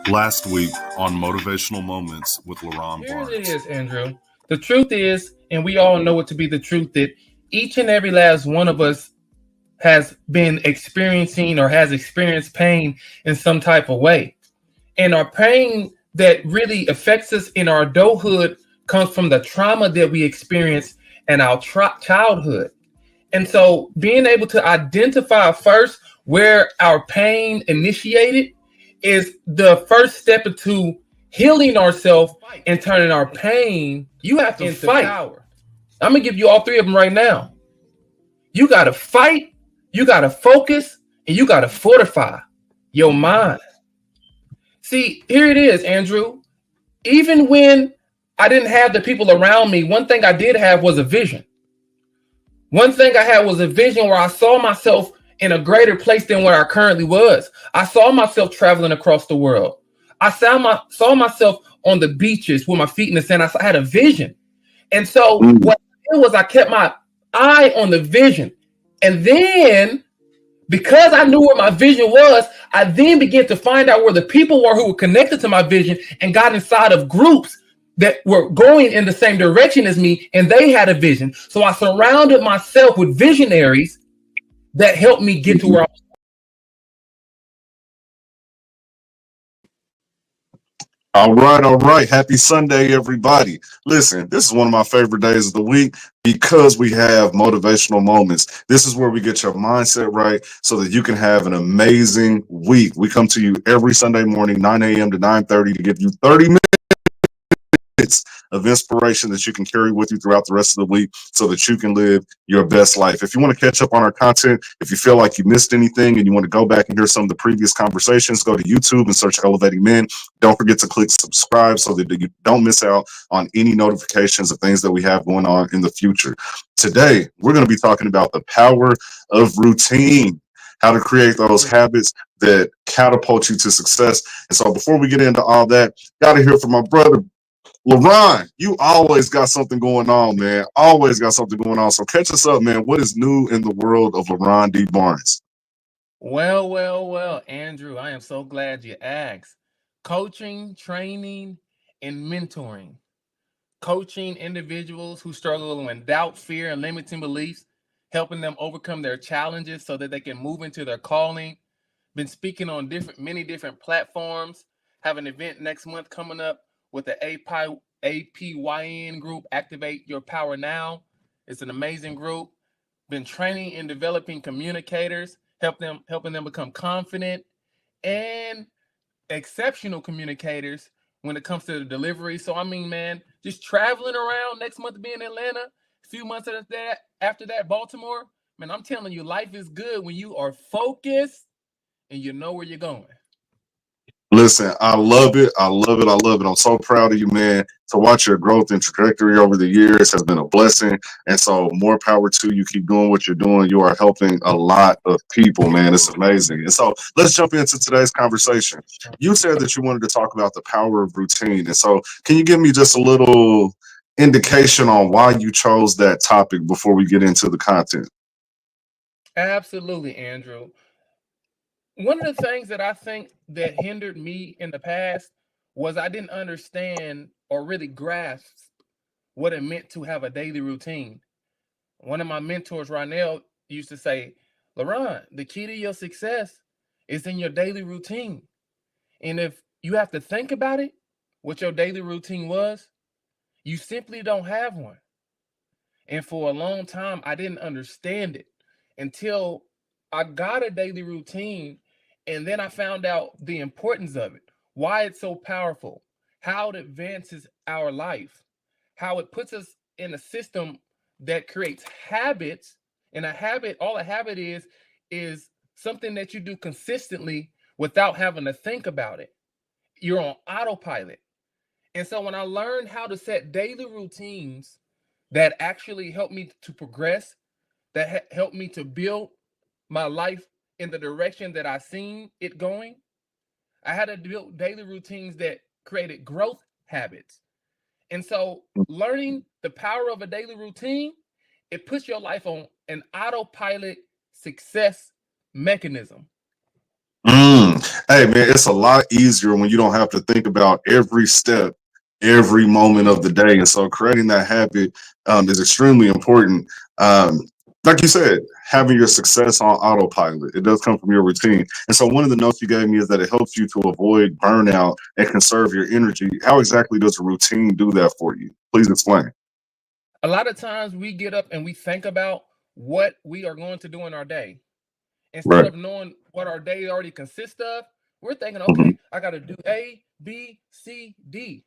Last week on Motivational Moments with LaRon Here Barnes. it is, Andrew. The truth is, and we all know it to be the truth, that each and every last one of us has been experiencing or has experienced pain in some type of way. And our pain that really affects us in our adulthood comes from the trauma that we experienced in our childhood. And so being able to identify first where our pain initiated is the first step into healing ourselves and turning our pain you have to into fight. Power. I'm going to give you all three of them right now. You got to fight, you got to focus, and you got to fortify your mind. See, here it is, Andrew. Even when I didn't have the people around me, one thing I did have was a vision. One thing I had was a vision where I saw myself in a greater place than where I currently was. I saw myself traveling across the world. I saw myself on the beaches with my feet in the sand. I had a vision. And so what I did was I kept my eye on the vision. And then because I knew where my vision was, I then began to find out where the people were who were connected to my vision and got inside of groups that were going in the same direction as me, and they had a vision. So I surrounded myself with visionaries that helped me get to where I was. All right. Happy Sunday, everybody. Listen, this is one of my favorite days of the week because we have motivational moments. This is where we get your mindset right so that you can have an amazing week. We come to you every Sunday morning, 9 a.m. to 9:30 to give you 30 minutes of inspiration that you can carry with you throughout the rest of the week so that you can live your best life. If you want to catch up on our content, if you feel like you missed anything and you want to go back and hear some of the previous conversations, go to YouTube and search Elevating Men. Don't forget to click subscribe so that you don't miss out on any notifications of things that we have going on in the future. Today, we're going to be talking about the power of routine, how to create those habits that catapult you to success. And so before we get into all that, got to hear from my brother, LaRon. You always got something going on, man. Always got something going on. So catch us up, man. What is new in the world of LaRon D. Barnes? Well, Andrew, I am so glad you asked. Coaching, training, and mentoring. Coaching individuals who struggle with doubt, fear, and limiting beliefs, helping them overcome their challenges so that they can move into their calling. Been speaking on many different platforms. Have an event next month coming up with the APYN group, Activate Your Power Now. It's an amazing group. Been training and developing communicators, helping them become confident and exceptional communicators when it comes to the delivery. So I mean, man, just traveling around. Next month to be in Atlanta, a few months after that, Baltimore. Man, I'm telling you, life is good when you are focused and you know where you're going. Listen, I love it. I love it. I love it. I'm so proud of you, man. To watch your growth and trajectory over the years has been a blessing. And so more power to you. Keep doing what you're doing. You are helping a lot of people, man. It's amazing. And so let's jump into today's conversation. You said that you wanted to talk about the power of routine. And so can you give me just a little indication on why you chose that topic before we get into the content? Absolutely, Andrew. One of the things that I think that hindered me in the past was I didn't understand or really grasp what it meant to have a daily routine. One of my mentors, Ronell, used to say, LaRon, the key to your success is in your daily routine. And if you have to think about it, what your daily routine was, you simply don't have one. And for a long time, I didn't understand it until I got a daily routine. And then I found out the importance of it, why it's so powerful, how it advances our life, how it puts us in a system that creates habits. And all a habit is something that you do consistently without having to think about it. You're on autopilot. And so when I learned how to set daily routines that actually help me to progress, that helped me to build my life in the direction that I seen it going, I had to build daily routines that created growth habits. And so learning the power of a daily routine, it puts your life on an autopilot success mechanism. Hey man, it's a lot easier when you don't have to think about every step, every moment of the day. And so creating that habit is extremely important. Um, like you said, having your success on autopilot, it does come from your routine. And so one of the notes you gave me is that it helps you to avoid burnout and conserve your energy. How exactly does a routine do that for you? Please explain. A lot of times we get up and we think about what we are going to do in our day. Instead Right. of knowing what our day already consists of, we're thinking, Hmm. okay, I got to do A, B, C, D.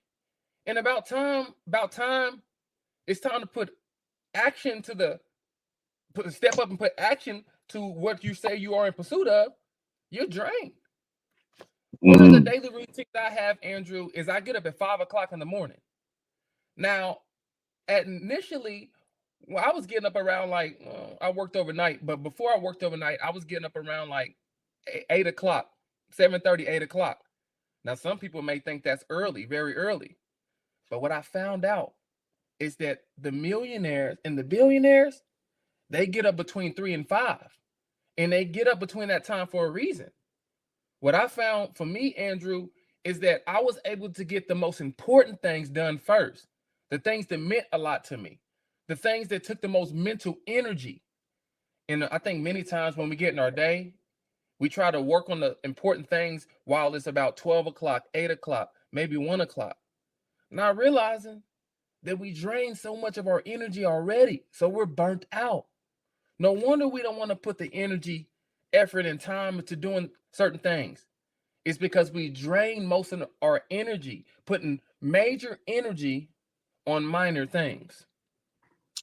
And about time, it's time to put action to the put step up and put action to what you say you are in pursuit of. You're drained. One of the Hmm. daily routines I have, Andrew, is I get up at 5 o'clock in the morning. Now, initially, well, I was getting up around like I worked overnight, but before I worked overnight, I was getting up around like 8 o'clock, 7:30, 8 o'clock. Now, some people may think that's early, very early, but what I found out is that the millionaires and the billionaires, they get up between 3 and 5, and they get up between that time for a reason. What I found for me, Andrew, is that I was able to get the most important things done first, the things that meant a lot to me, the things that took the most mental energy. And I think many times when we get in our day, we try to work on the important things while it's about 12 o'clock, 8 o'clock, maybe 1 o'clock, not realizing that we drain so much of our energy already. So we're burnt out. No wonder we don't want to put the energy, effort, and time into doing certain things. It's because we drain most of our energy, putting major energy on minor things.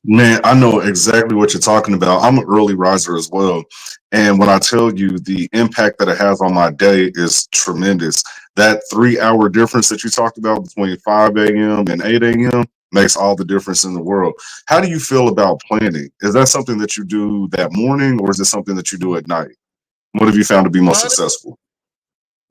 Man, I know exactly what you're talking about. I'm an early riser as well. And when I tell you the impact that it has on my day is tremendous. That 3 hour difference that you talked about between 5 a.m. and 8 a.m. makes all the difference in the world. How do you feel about planning? Is that something that you do that morning or is it something that you do at night? What have you found to be most Honestly, successful?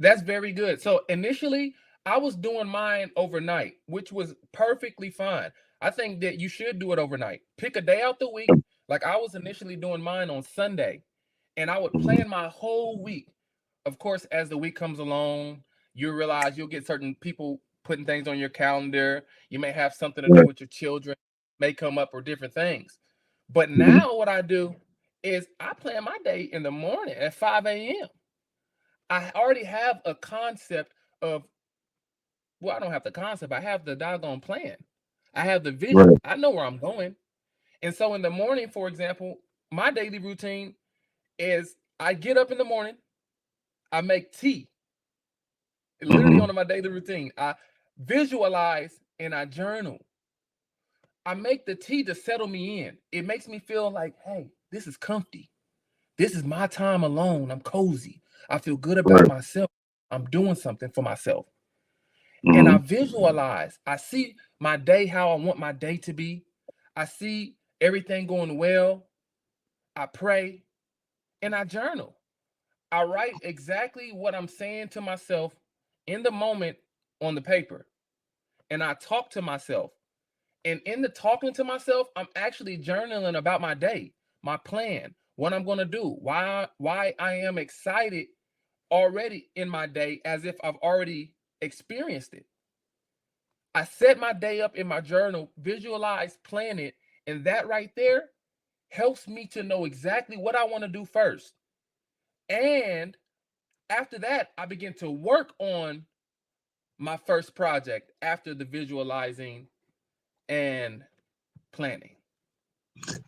that's very good. So initially, I was doing mine overnight, which was perfectly fine. I think that you should do it overnight. Pick a day out the week. Like I was initially doing mine on Sunday, and I would Mhm. plan my whole week. Of course, as the week comes along, you realize you'll get certain people putting things on your calendar. You may have something to do Right. with your children, may come up or different things. But Mhm. now what I do is I plan my day in the morning at 5 a.m. I already have a concept of, well, I don't have the concept, I have the doggone plan. I have the vision. Right. I know where I'm going. And so in the morning, for example, my daily routine is I get up in the morning, I make tea, literally Mhm. on my daily routine. I visualize and I journal. I make the tea to settle me in. It makes me feel like, hey, this is comfy. This is my time alone. I'm cozy. I feel good about Right. myself. I'm doing something for myself. And I Mhm. visualize. I see my day how I want my day to be. I see everything going well. I pray and I journal. I write exactly what I'm saying to myself in the moment on the paper. And I talk to myself. And in the talking to myself, I'm actually journaling about my day, my plan, what I'm going to do, why I am excited already in my day as if I've already experienced it. I set my day up in my journal, visualize, plan it, and that right there helps me to know exactly what I want to do first. And after that, I begin to work on my first project after the visualizing and planning.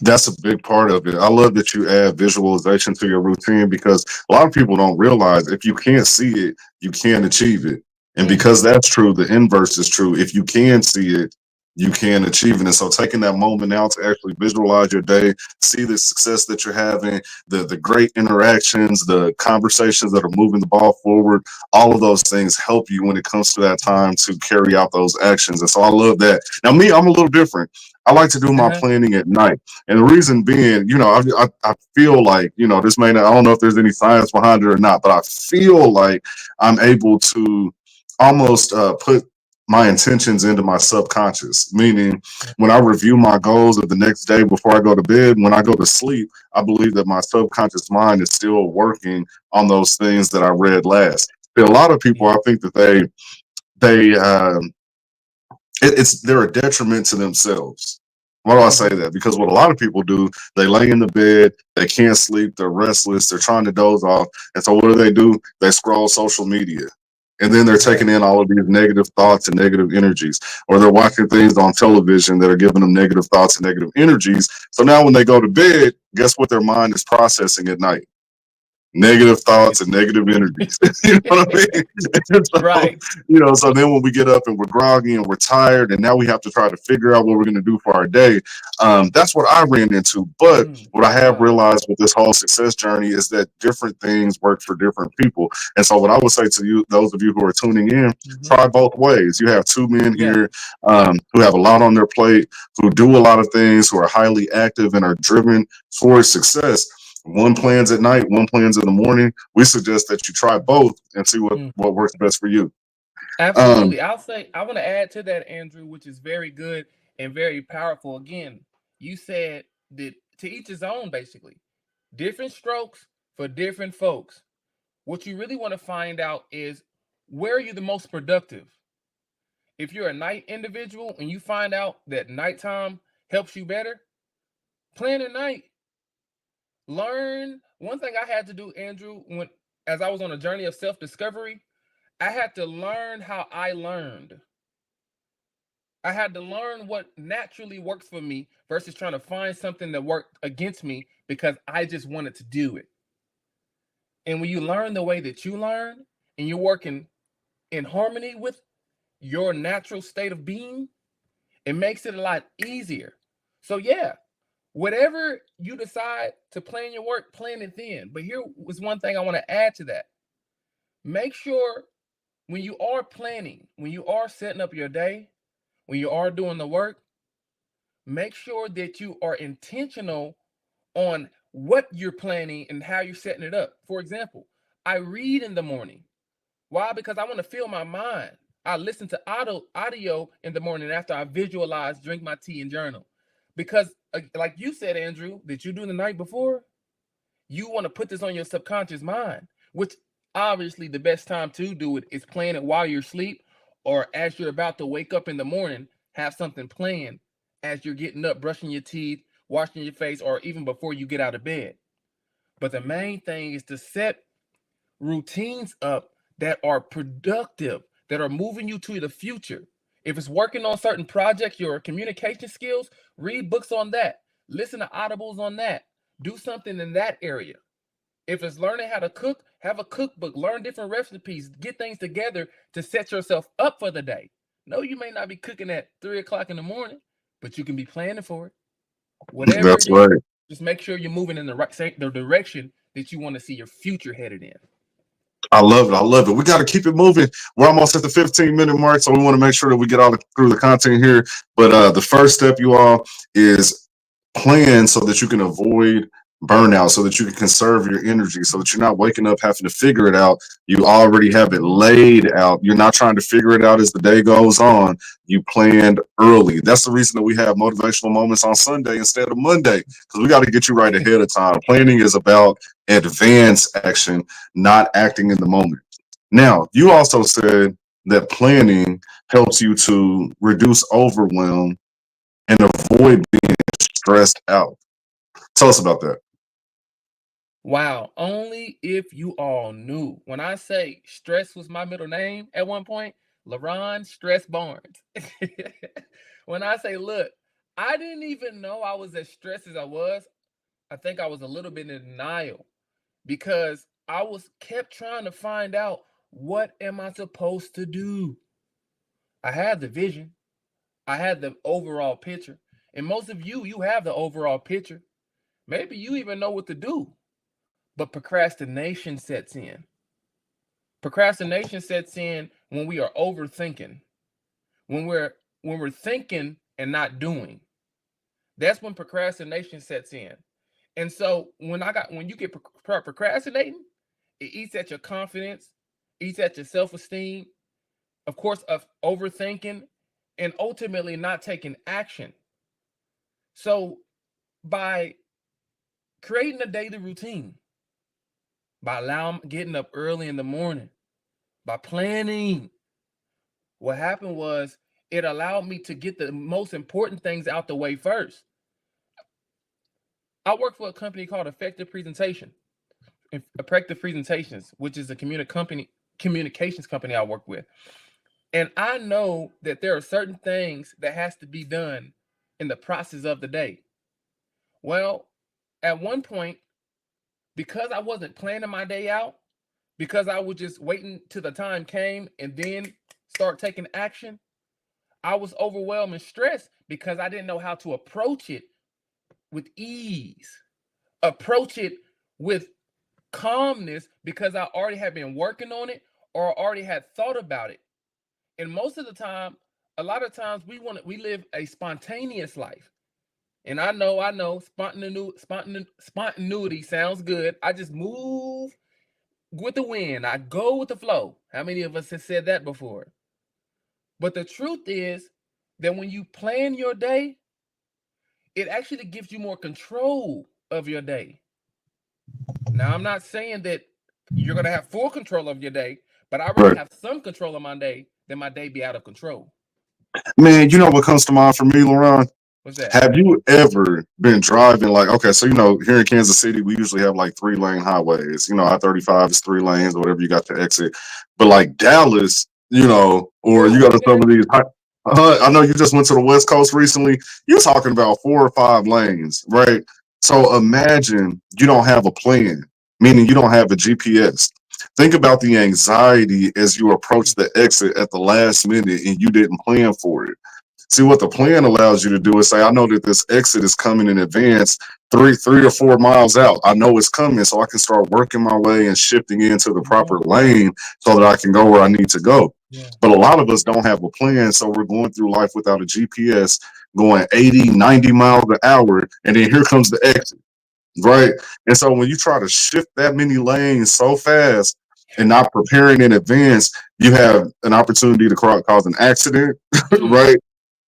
That's a big part of it. I love that you add visualization to your routine because a lot of people don't realize if you can't see it, you can't achieve it. And because Mhm. that's true, the inverse is true. If you can see it, you can achieve it. And so taking that moment now to actually visualize your day, see the success that you're having, the great interactions, the conversations that are moving the ball forward, all of those things help you when it comes to that time to carry out those actions. And so I love that. Now, me, I'm a little different. I like to do my Uh-huh. planning at night. And the reason being, I feel like, this may not, I don't know if there's any science behind it or not, but I feel like I'm able to almost put my intentions into my subconscious, meaning when I review my goals of the next day before I go to bed, when I go to sleep, I believe that my subconscious mind is still working on those things that I read last. A lot of people, I think that they it's they're a detriment to themselves. Why do I say that? Because what a lot of people do, they lay in the bed, they can't sleep, they're restless, they're trying to doze off, and so what do? They scroll social media. And then they're taking in all of these negative thoughts and negative energies, or they're watching things on television that are giving them negative thoughts and negative energies. So now when they go to bed, guess what their mind is processing at night? Negative thoughts and negative energies. You know what I mean? And so, Right. so then when we get up and we're groggy and we're tired, and now we have to try to figure out what we're going to do for our day. That's what I ran into. But what I have Wow. realized with this whole success journey is that different things work for different people. And so what I would say to you, those of you who are tuning in, try both ways. You have two men Yeah. here who have a lot on their plate, who do a lot of things, who are highly active and are driven towards success. One plans at night, one plans in the morning. We suggest that you try both and see what works best for you. Absolutely. I'll say I want to add to that, Andrew, which is very good and very powerful. Again, you said that to each his own, basically. Different strokes for different folks. What you really want to find out is where are you the most productive? If you're a night individual and you find out that nighttime helps you better, plan at night. Learn one thing I had to do, Andrew, when as I was on a journey of self-discovery, I had to learn how I learned. I had to learn what naturally works for me versus trying to find something that worked against me because I just wanted to do it. And when you learn the way that you learn and you're working in harmony with your natural state of being, it makes it a lot easier. So, yeah, whatever you decide to plan your work, plan it then. But here was one thing I want to add to that. Make sure when you are planning, when you are setting up your day, when you are doing the work, make sure that you are intentional on what you're planning and how you're setting it up. For example, I read in the morning. Why? Because I want to fill my mind. I listen to audio in the morning after I visualize, drink my tea, and journal. Because, like you said, Andrew, that you do the night before, you want to put this on your subconscious mind, which obviously the best time to do it is playing it while you're asleep or as you're about to wake up in the morning, have something playing as you're getting up, brushing your teeth, washing your face, or even before you get out of bed. But the main thing is to set routines up that are productive, that are moving you to the future. If it's working on certain projects, your communication skills, read books on that, listen to audibles on that, do something in that area. If it's learning how to cook, have a cookbook, learn different recipes, get things together to set yourself up for the day. No, you may not be cooking at 3 o'clock in the morning, but you can be planning for it. Whatever That's it is, right. just make sure you're moving in the direction that you want to see your future headed in. I love it. I love it. We got to keep it moving. We're almost at the 15-minute mark, so we want to make sure that we get all through the content here. But the first step, you all, is plan so that you can avoid burnout, so that you can conserve your energy, so that you're not waking up having to figure it out. You already have it laid out. You're not trying to figure it out as the day goes on. You planned early. That's the reason that we have motivational moments on Sunday instead of Monday, because we got to get you right ahead of time. Planning is about advanced action, not acting in the moment. Now, you also said that planning helps you to reduce overwhelm and avoid being stressed out. Tell us about that. Wow, only if you all knew. When I say Stress was my middle name at one point, LaRon Stress Barnes. When I say, look, I didn't even know I was as stressed as I was. I think I was a little bit in denial because I was kept trying to find out what am I supposed to do. I had the vision, I had the overall picture, and most of you have the overall picture. Maybe you even know what to do, but procrastination sets in. Procrastination sets in when we are overthinking, when we're thinking and not doing. That's when procrastination sets in. And so when you get procrastinating, it eats at your confidence, eats at your self-esteem, of course, of overthinking and ultimately not taking action. So by creating a daily routine, by getting up early in the morning, by planning, what happened was it allowed me to get the most important things out the way first. I work for a company called Effective Presentations, which is a communications company I work with. And I know that there are certain things that has to be done in the process of the day. Well, at one point, because I wasn't planning my day out, because I was just waiting till the time came and then start taking action, I was overwhelmed and stressed because I didn't know how to approach it with ease, approach it with calmness, because I already had been working on it or already had thought about it. And most of the time, a lot of times we live a spontaneous life. And I know spontaneity sounds good. I just move with the wind. I go with the flow. How many of us have said that before? But the truth is that when you plan your day, it actually gives you more control of your day. Now, I'm not saying that you're going to have full control of your day, but I'd rather Right. have some control of my day than my day be out of control. Man, you know what comes to mind for me, Laron? What's that? Have you ever been driving like, okay, so here in Kansas City, we usually have like 3-lane highways. I-35 is 3 lanes or whatever you got to exit. But like Dallas, or you go to some of these I know you just went to the West Coast recently. You're talking about 4 or 5 lanes, right? So imagine you don't have a plan, meaning you don't have a GPS. Think about the anxiety as you approach the exit at the last minute and you didn't plan for it. See, what the plan allows you to do is say, I know that this exit is coming in advance, three or 4 miles out. I know it's coming, so I can start working my way and shifting into the proper lane so that I can go where I need to go. Yeah. But a lot of us don't have a plan, so we're going through life without a GPS, going 80, 90 miles an hour, and then here comes the exit, right? And so when you try to shift that many lanes so fast and not preparing in advance, you have an opportunity to cause an accident, right?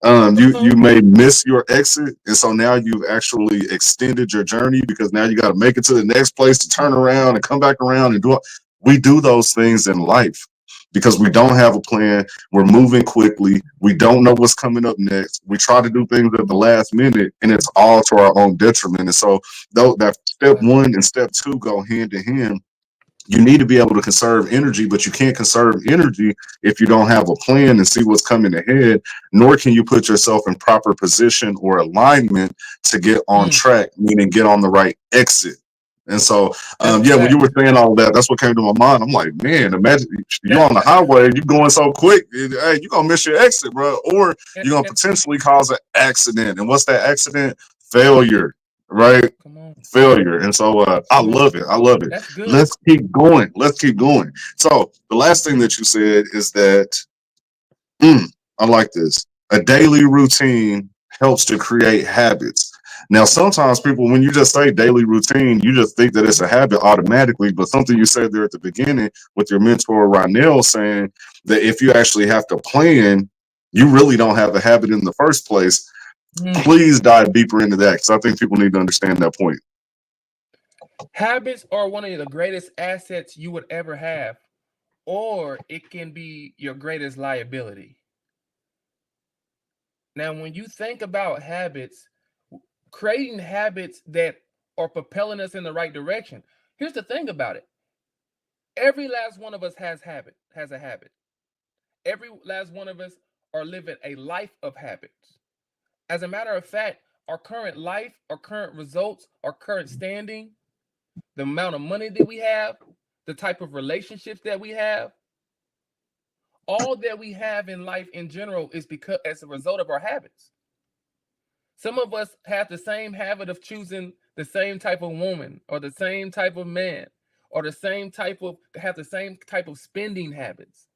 You may miss your exit, and so now you've actually extended your journey because now you got to make it to the next place to turn around and come back around and do it. We do those things in life because we don't have a plan. We're moving quickly. We don't know what's coming up next. We try to do things at the last minute, and it's all to our own detriment. And so, though that step 1 and step 2 go hand in hand, you need to be able to conserve energy, but you can't conserve energy if you don't have a plan and see what's coming ahead, nor can you put yourself in proper position or alignment to get on track, meaning get on the right exit. And so, when you were saying all that, that's what came to my mind. I'm like, man, imagine you're on the highway, you're going so quick, hey, you're going to miss your exit, bro, or you're going to potentially cause an accident. And what's that accident? Failure, right? Come on. Failure. And so I love it. I love it. That's good. Let's keep going. Let's keep going. So the last thing that you said is that I like this. A daily routine helps to create habits. Now, sometimes people, when you just say daily routine, you just think that it's a habit automatically. But something you said there at the beginning with your mentor, Rynell, saying that if you actually have to plan, you really don't have a habit in the first place. Please dive deeper into that because I think people need to understand that point. Habits are one of the greatest assets you would ever have, or it can be your greatest liability. Now, when you think about habits, creating habits that are propelling us in the right direction, here's the thing about it. Every last one of us has a habit. Every last one of us are living a life of habits. As a matter of fact, our current life, our current results, our current standing, the amount of money that we have, the type of relationships that we have, all that we have in life in general is because as a result of our habits. Some of us have the same habit of choosing the same type of woman or the same type of man or the same type of spending habits.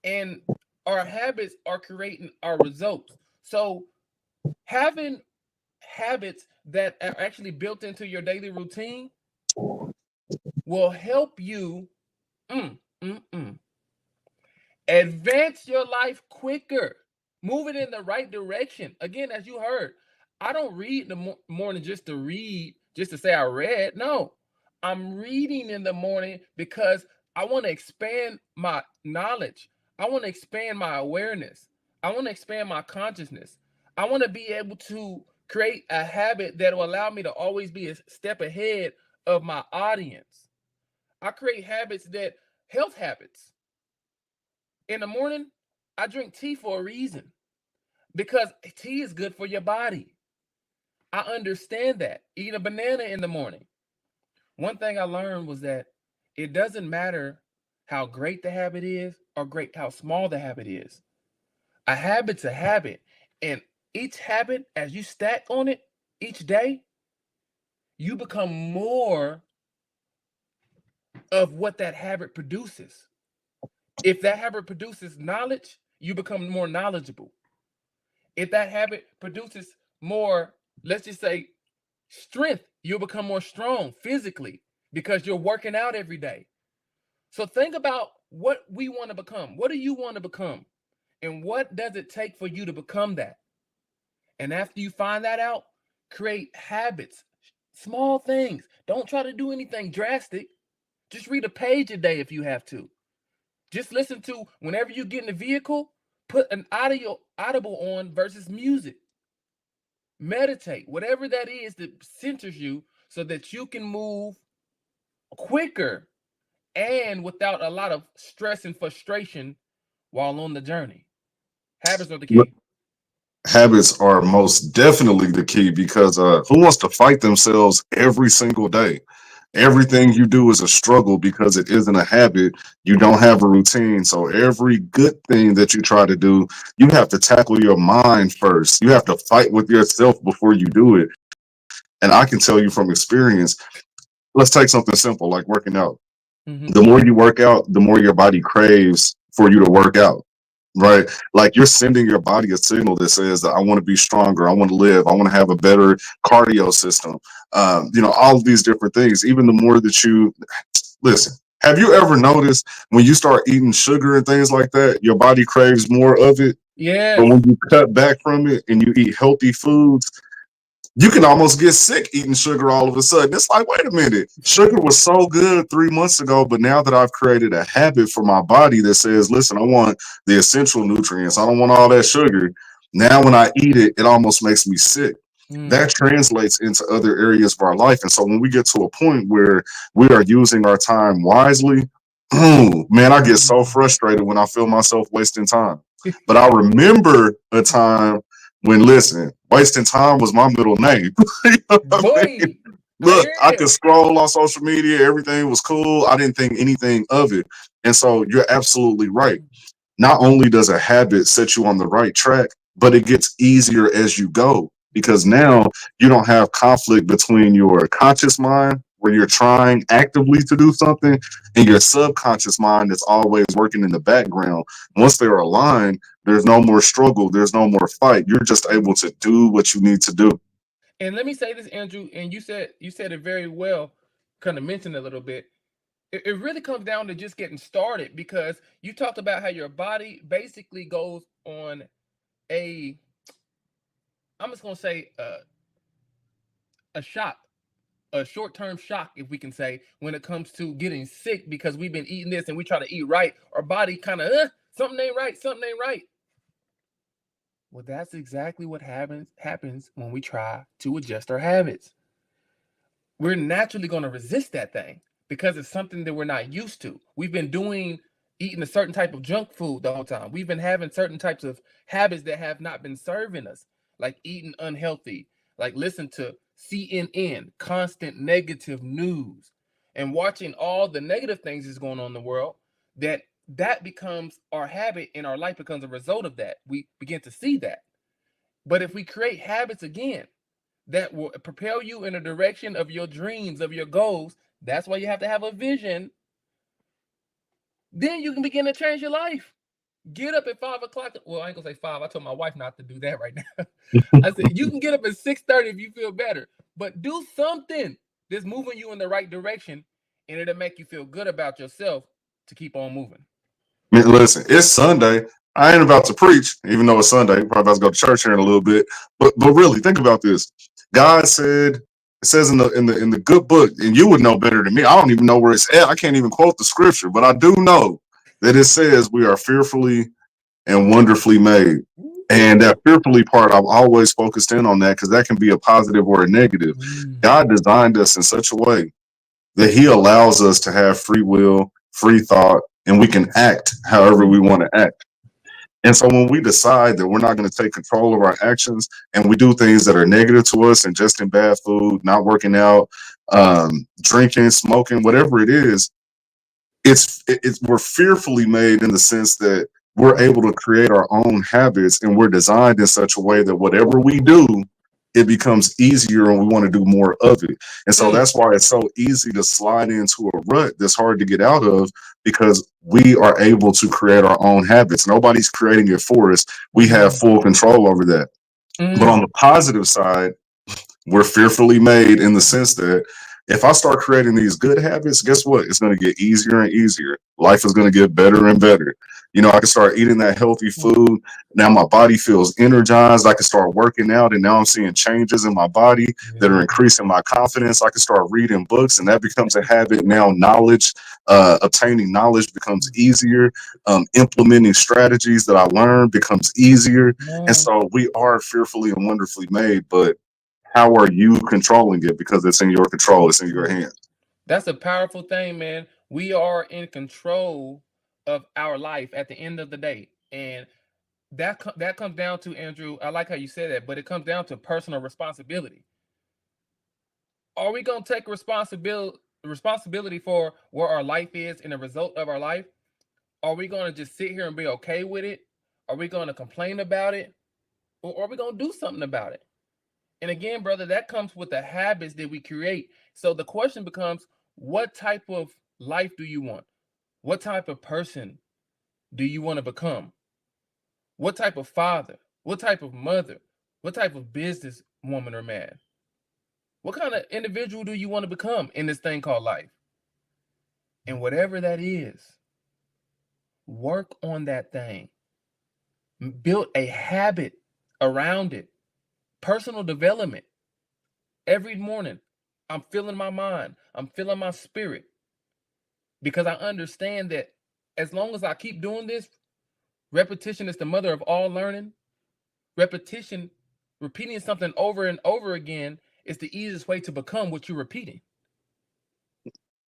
And our habits are creating our results. So having habits that are actually built into your daily routine will help you Advance your life quicker. Move it in the right direction. Again, as you heard, I don't read in the morning just to read, just to say I read. No, I'm reading in the morning because I want to expand my knowledge. I want to expand my awareness. I want to expand my consciousness. I want to be able to create a habit that will allow me to always be a step ahead of my audience. I create habits that health habits. In the morning, I drink tea for a reason because tea is good for your body. I understand that. Eat a banana in the morning. One thing I learned was that it doesn't matter how great the habit is or great how small the habit is. A habit's a habit, and each habit, as you stack on it each day, you become more of what that habit produces. If that habit produces knowledge, you become more knowledgeable. If that habit produces more, let's just say, strength, you'll become more strong physically because you're working out every day. So think about what we want to become. What do you want to become? And what does it take for you to become that? And after you find that out, create habits, small things. Don't try to do anything drastic. Just read a page a day if you have to. Just listen to, whenever you get in the vehicle, put an audible on versus music. Meditate, whatever that is that centers you so that you can move quicker and without a lot of stress and frustration while on the journey. Habits are the key. Habits are most definitely the key because who wants to fight themselves every single day? Everything you do is a struggle because it isn't a habit. You don't have a routine. So every good thing that you try to do, you have to tackle your mind first. You have to fight with yourself before you do it. And I can tell you from experience, let's take something simple like working out. The more you work out, the more your body craves for you to work out. Right? Like you're sending your body a signal that says that I want to be stronger, I want to live, I want to have a better cardio system. All of these different things. Even the more that you listen, have you ever noticed when you start eating sugar and things like that, your body craves more of it? But Yes. when you cut back from it and you eat healthy foods, you can almost get sick eating sugar all of a sudden. It's like, wait a minute, sugar was so good 3 months ago, but now that I've created a habit for my body that says, listen, I want the essential nutrients, I don't want all that sugar. Now, when I eat it, it almost makes me sick. That translates into other areas of our life. And so when we get to a point where we are using our time wisely, man, I get so frustrated when I feel myself wasting time. But I remember a time when, listen, wasting time was my middle name. You know what I mean? Boy, Look, I could scroll on social media, everything was cool. I didn't think anything of it. And so you're absolutely right. Not only does a habit set you on the right track, but it gets easier as you go because now you don't have conflict between your conscious mind, where you're trying actively to do something, and your subconscious mind that's always working in the background. Once they're aligned, there's no more struggle, there's no more fight. You're just able to do what you need to do. And let me say this, Andrew, and you said it very well, kind of mentioned a little bit. It really comes down to just getting started because you talked about how your body basically goes on a, I'm just gonna say a shock, a short-term shock, if we can say, when it comes to getting sick because we've been eating this and we try to eat right. Our body kind of something ain't right, something ain't right. Well, that's exactly what happens when we try to adjust our habits. We're naturally going to resist that thing because it's something that we're not used to. We've been eating a certain type of junk food the whole time. We've been having certain types of habits that have not been serving us, like eating unhealthy, like listen to CNN, constant negative news, and watching all the negative things that's going on in the world. That becomes our habit, and our life becomes a result of that. We begin to see that. But if we create habits again that will propel you in the direction of your dreams, of your goals, that's why you have to have a vision. Then you can begin to change your life. Get up at 5 o'clock. Well, I ain't gonna say 5. I told my wife not to do that right now. I said you can get up at 6:30 if you feel better, but do something that's moving you in the right direction, and it'll make you feel good about yourself to keep on moving. Man, listen, it's Sunday. I ain't about to preach, even though it's Sunday. Probably about to go to church here in a little bit. But really, think about this. God said, it says in the good book, and you would know better than me. I don't even know where it's at. I can't even quote the scripture, but I do know that it says we are fearfully and wonderfully made. And that fearfully part, I've always focused in on that because that can be a positive or a negative. God designed us in such a way that He allows us to have free will, free thought, and we can act however we want to act. And so when we decide that we're not going to take control of our actions and we do things that are negative to us, ingesting bad food, not working out, drinking, smoking, whatever it is, it's we're fearfully made in the sense that we're able to create our own habits, and we're designed in such a way that whatever we do, it becomes easier and we want to do more of it. And so Mm, that's why it's so easy to slide into a rut that's hard to get out of, because we are able to create our own habits. Nobody's creating it for us. We have mm, full control over that. But on mm. the positive side, we're fearfully made in the sense that if I start creating these good habits, guess what? It's going to get easier and easier. Life is going to get better and better. You know, I can start eating that healthy food. Now my body feels energized. I can start working out, and now I'm seeing changes in my body that are Yeah. increasing my confidence. I can start reading books, and that becomes a habit. Now, obtaining knowledge becomes easier. Implementing strategies that I learned becomes easier. And Mm. so we are fearfully and wonderfully made, but how are you controlling it? Because it's in your control, it's in your hands. That's a powerful thing, man. We are in control of our life at the end of the day. And that comes down to, Andrew, I like how you said that, but it comes down to personal responsibility. Are we going to take responsibility for where our life is and the result of our life? Are we going to just sit here and be okay with it? Are we going to complain about it? Or are we going to do something about it? And again, brother, that comes with the habits that we create. So the question becomes, what type of life do you want? What type of person do you want to become? What type of father? What type of mother? What type of business woman or man? What kind of individual do you want to become in this thing called life? And whatever that is, work on that thing. Build a habit around it. Personal development. Every morning, I'm filling my mind, I'm filling my spirit, because I understand that as long as I keep doing this, repetition is the mother of all learning. Repetition, repeating something over and over again, is the easiest way to become what you're repeating.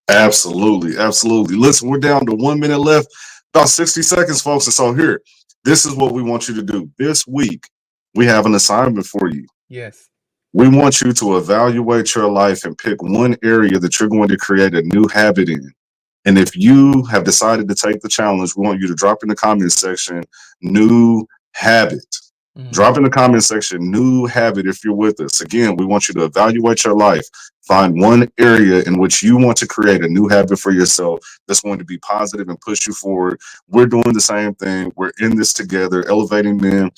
Absolutely, absolutely. Listen, we're down to 1 minute left, about 60 seconds, folks. And so here, this is what we want you to do. This week, we have an assignment for you. Yes. We want you to evaluate your life and pick one area that you're going to create a new habit in. And if you have decided to take the challenge, we want you to drop in the comment section, new habit. Mhm. Drop in the comment section, new habit if you're with us. Again, we want you to evaluate your life. Find one area in which you want to create a new habit for yourself that's going to be positive and push you forward. We're doing the same thing. We're in this together, elevating men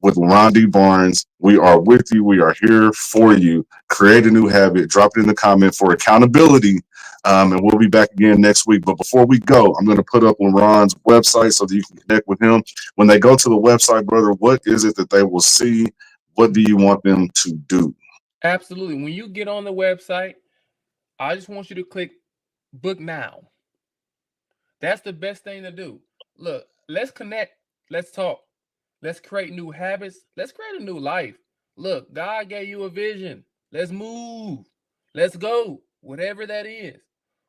with LeRon D. Barnes. We are with you. We are here for you. Create a new habit. Drop it in the comment for accountability. And we'll be back again next week. But before we go, I'm going to put up LeRon's website so that you can connect with him. When they go to the website, brother, what is it that they will see? What do you want them to do? Absolutely. When you get on the website, I just want you to click book now. That's the best thing to do. Look, let's connect. Let's talk. Let's create new habits. Let's create a new life. Look, God gave you a vision. Let's move. Let's go. Whatever that is.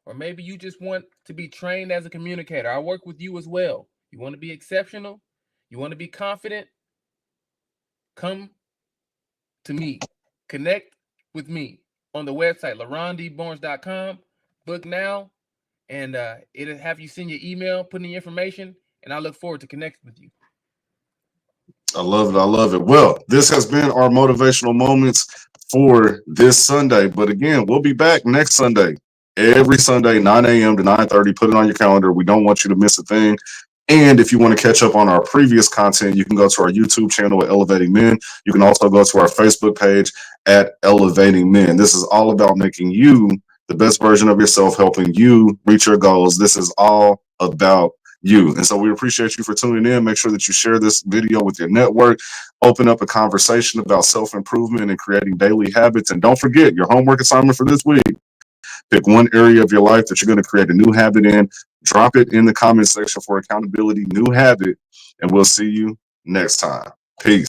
Or maybe you just want to be trained as a communicator. I work with you as well. You want to be exceptional? You want to be confident? Come to me. Connect with me on the website, LeRonDBarnes.com. Book now, and it'll have you send your email, put in the information, and I look forward to connecting with you. I love it. I love it. Well, this has been our motivational moments for this Sunday. But again, we'll be back next Sunday. Every Sunday, 9 a.m. to 9:30. Put it on your calendar. We don't want you to miss a thing. And if you want to catch up on our previous content, you can go to our YouTube channel at Elevating Men. You can also go to our Facebook page at Elevating Men. This is all about making you the best version of yourself, helping you reach your goals. This is all about you. And so we appreciate you for tuning in. Make sure that you share this video with your network, open up a conversation about self-improvement and creating daily habits. And don't forget your homework assignment for this week. Pick one area of your life that you're going to create a new habit in. Drop it in the comment section for accountability, new habit, and we'll see you next time. Peace.